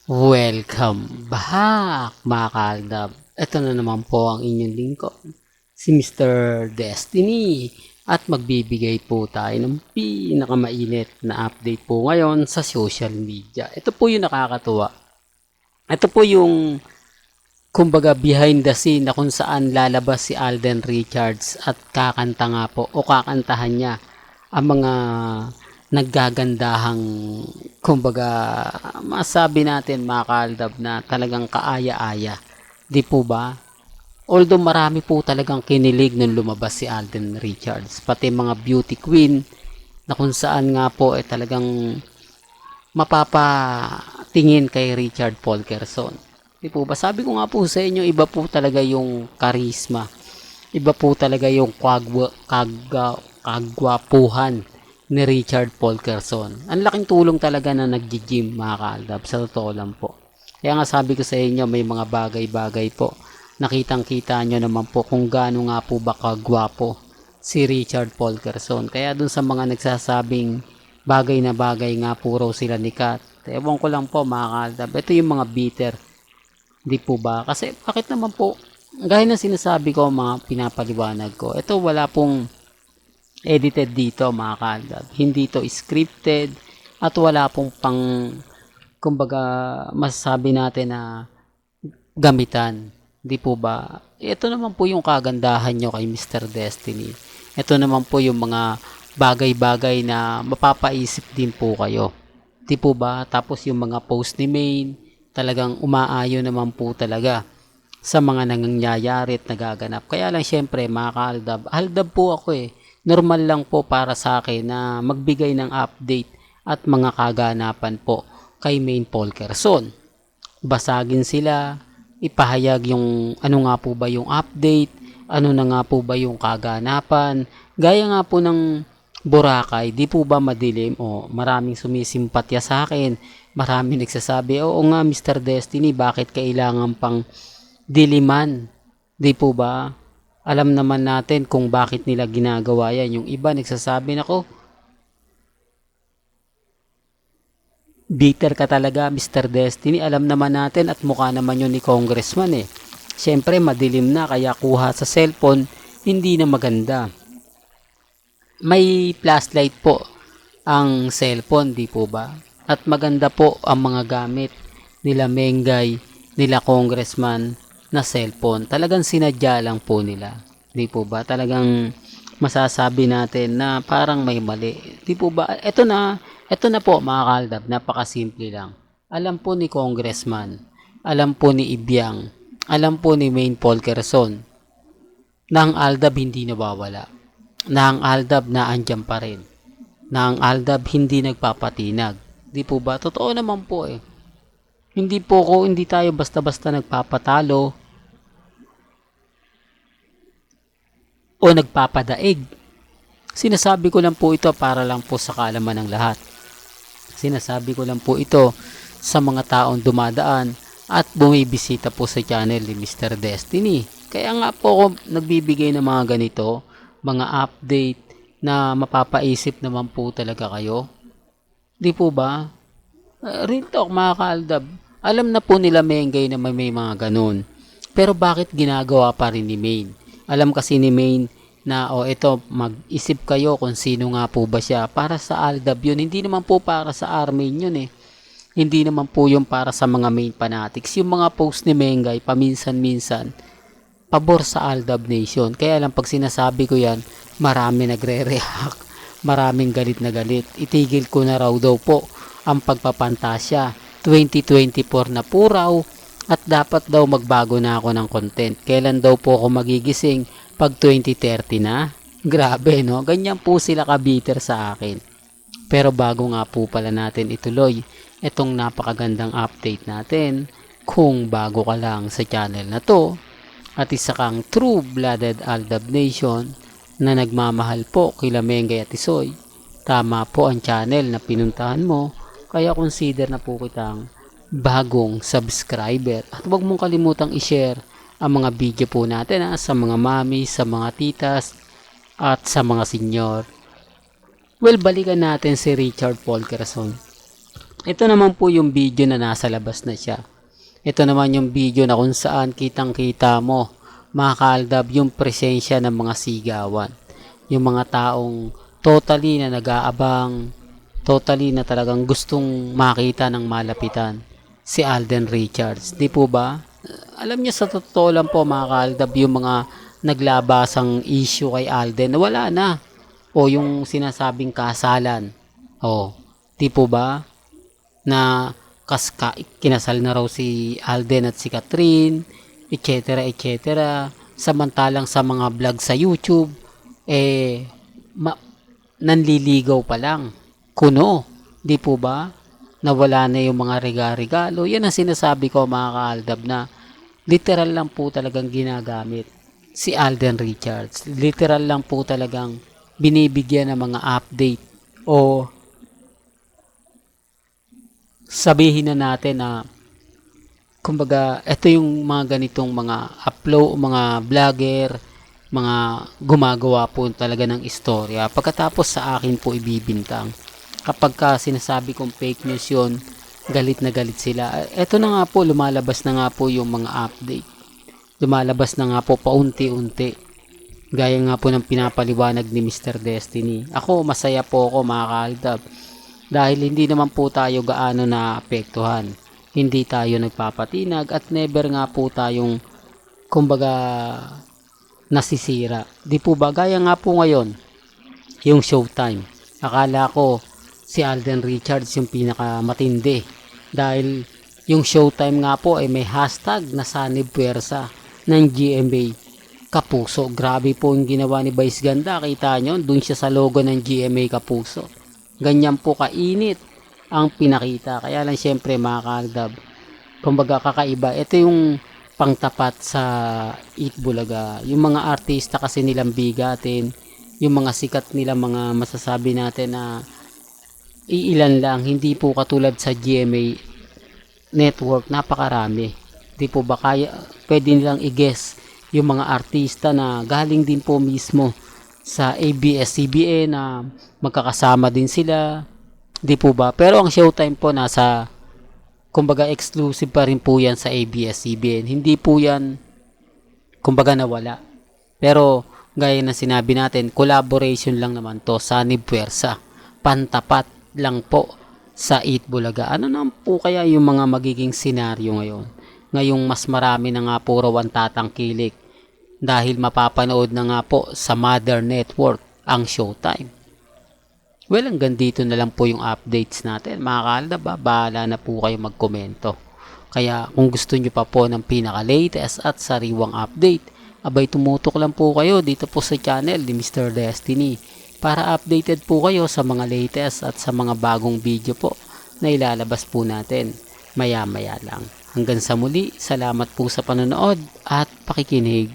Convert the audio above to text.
Welcome back mga kaaldab. Ito na naman po ang inyong lingkod, si Mr. Destiny. At magbibigay po tayo ng pinakamainit na update po ngayon sa social media. Ito po yung nakakatuwa. Ito po yung kumbaga behind the scene na kung saan lalabas si Alden Richards at kakanta nga po o kakantahan niya ang mga naggagandahang kumbaga masabi natin mga kaaldab na talagang kaaya-aya. Di po ba? Although marami po talagang kinilig nung lumabas si Alden Richards. Pati mga beauty queen na kung saan nga po talagang mapapatingin kay Richard Polkerson. Di po ba? Sabi ko nga po sa inyo, iba po talaga yung karisma. Iba po talaga yung kagwapuhan ni Richard Polkerson. Ang laking tulong talaga na nag-gym mga kaaldab. Sa totoo lang po. Kaya nga sabi ko sa inyo, may mga bagay-bagay po. Nakitang-kita nyo naman po kung gaano nga po ba kagwapo si Richard Polkerson. Kaya dun sa mga nagsasabing bagay na bagay nga po raw sila ni Kat. Ewan ko lang po mga kaaldab. Ito yung mga bitter. Di po ba? Kasi bakit naman po, gaya ng sinasabi ko mga pinapaliwanag ko, ito wala pong edited dito mga kaaldab. Hindi to scripted at wala pong kumbaga masasabi natin na gamitan. Di po ba? Ito naman po yung kagandahan nyo kay Mr. Destiny. Ito naman po yung mga bagay-bagay na mapapaisip din po kayo. Di po ba? Tapos yung mga post ni Maine, talagang umaayon naman po talaga sa mga nangyayari at nagaganap. Kaya lang syempre mga kaaldab, haldab po ako eh. Normal lang po para sa akin na magbigay ng update at mga kaganapan po kay Maine Polkerson. Basagin sila, ipahayag yung ano nga po ba yung update, ano na nga po ba yung kaganapan. Gaya nga po ng Boracay, di po ba madilim? O maraming sumisimpatya sa akin. Maraming nagsasabi, oo nga Mr. Destiny, bakit kailangan pang diliman? Di po ba? Alam naman natin kung bakit nila ginagawa yan. Yung iba nagsasabi, nako, bitter ka talaga Mr. Destiny. Alam naman natin at mukha naman yun ni Congressman eh. Siyempre madilim na kaya kuha sa cellphone, hindi na maganda. May flashlight po ang cellphone, di po ba? At maganda po ang mga gamit nila Mengay, nila Congressman na cellphone. Talagang sinadya lang po nila. Di po ba? Talagang masasabi natin na parang may mali. Di po ba? Ito na po mga kaldab, napakasimple lang. Alam po ni Congressman, alam po ni Ibiang, alam po ni Maine Polkerson na ang Aldab hindi nawawala. Na ang Aldab na andyan pa rin. Na ang Aldab hindi nagpapatinag. Di po ba? Totoo naman po eh. Hindi tayo basta-basta nagpapatalo o nagpapadaig. Sinasabi ko lang po ito para lang po sa kaalaman ng lahat. Sinasabi ko lang po ito sa mga taong dumadaan at bumibisita po sa channel ni Mr. Destiny. Kaya nga po ako nagbibigay ng mga ganito, mga update na mapapaisip naman po talaga kayo. Di po ba? Real talk mga kaaldab. Alam na po nila Mengay na may mga ganun. Pero bakit ginagawa pa rin ni Maine? Alam kasi ni Maine na ito mag-isip kayo kung sino nga po ba siya. Para sa Aldab yun. Hindi naman po para sa Armin yun eh. Hindi naman po yung para sa mga Maine fanatics. Yung mga post ni Mengay paminsan-minsan pabor sa Aldab Nation. Kaya lang pag sinasabi ko yan, marami nagre-react. Maraming galit na galit. Itigil ko na raw daw po ang pagpapantasya. 2024 na po raw at dapat daw magbago na ako ng content. Kailan daw po ako magigising pag 2030 na? Grabe no? Ganyan po sila kabiter sa akin. Pero bago nga po pala natin ituloy itong napakagandang update natin, kung bago ka lang sa channel na to at isa kang true-blooded Aldab Nation na nagmamahal po kila Mengay at Isoy, tama po ang channel na pinuntahan mo. Kaya consider na po kitang bagong subscriber. At huwag mong kalimutang i-share ang mga video po natin sa mga mami, sa mga titas, at sa mga senior. Well, balikan natin si Richard Polkerson. Ito naman po yung video na nasa labas na siya. Ito naman yung video na kung saan kitang-kita mo, mga kaaldab, yung presensya ng mga sigawan. Yung mga taong totally na nag-aabang, totally na talagang gustong makita ng malapitan. Si Alden Richards. Di po ba? Alam niyo sa totoo lang po mga kaaldab, yung mga naglabasang issue kay Alden, wala na. O yung sinasabing kasalan. O, di po ba? Na kinasal na raw si Alden at si Catherine, etc. etc. Samantalang sa mga vlog sa YouTube, nanliligaw pa lang. Kuno, di po ba? Nawala na yung mga regalo. Yan ang sinasabi ko mga kaaldab, na literal lang po talagang ginagamit si Alden Richards. Literal lang po talagang binibigyan ng mga update, o sabihin na natin na kumbaga ito yung mga ganitong mga upload, mga vlogger, mga gumagawa po talaga ng istorya pagkatapos sa akin po ibibintang. Kapag ka sinasabi kong fake news yun, galit na galit sila. Ito na nga po, lumalabas na nga po yung mga update. Lumalabas na nga po paunti-unti. Gaya nga po ng pinapaliwanag ni Mr. Destiny. Ako, masaya po ako mga kaaldab. Dahil hindi naman po tayo gaano na apektuhan. Hindi tayo nagpapatinag at never nga po tayong kumbaga nasisira. Di po ba? Gaya nga po ngayon, yung Showtime. Akala ko si Alden Richards yung pinakamatindi. Dahil yung Showtime nga po ay may hashtag na Sanib Puwersa ng GMA Kapuso. Grabe po yung ginawa ni Vice Ganda. Kita nyo, dun siya sa logo ng GMA Kapuso. Ganyan po kainit ang pinakita. Kaya lang syempre mga kaaldab, kumbaga kakaiba. Ito yung pangtapat sa Eat Bulaga. Yung mga artista kasi nilang bigatin, yung mga sikat nila, mga masasabi natin na iilan lang, hindi po katulad sa GMA network, napakarami. Di po ba kaya, pwede nilang i-guess yung mga artista na galing din po mismo sa ABS-CBN na magkakasama din sila. Di po ba? Pero ang Showtime po nasa, kumbaga exclusive pa rin po yan sa ABS-CBN. Hindi po yan kumbaga nawala. Pero gaya na sinabi natin, collaboration lang naman to, Sanib Puwersa. Pantapat lang po sa Eat Bulaga. Ano naman po kaya yung mga magiging senaryo ngayon? Ngayong mas marami na nga po raw ang tatangkilik dahil mapapanood na nga po sa Mother Network ang Showtime. Well, hanggang dito na lang po yung updates natin. Mga kaaldab, bahala na po kayo magkomento. Kaya kung gusto nyo pa po ng pinaka-latest at sariwang update, abay tumutok lang po kayo dito po sa channel ni Mr. Destiny para updated po kayo sa mga latest at sa mga bagong video po na ilalabas po natin maya-maya lang. Hanggang sa muli, salamat po sa panonood at pakikinig.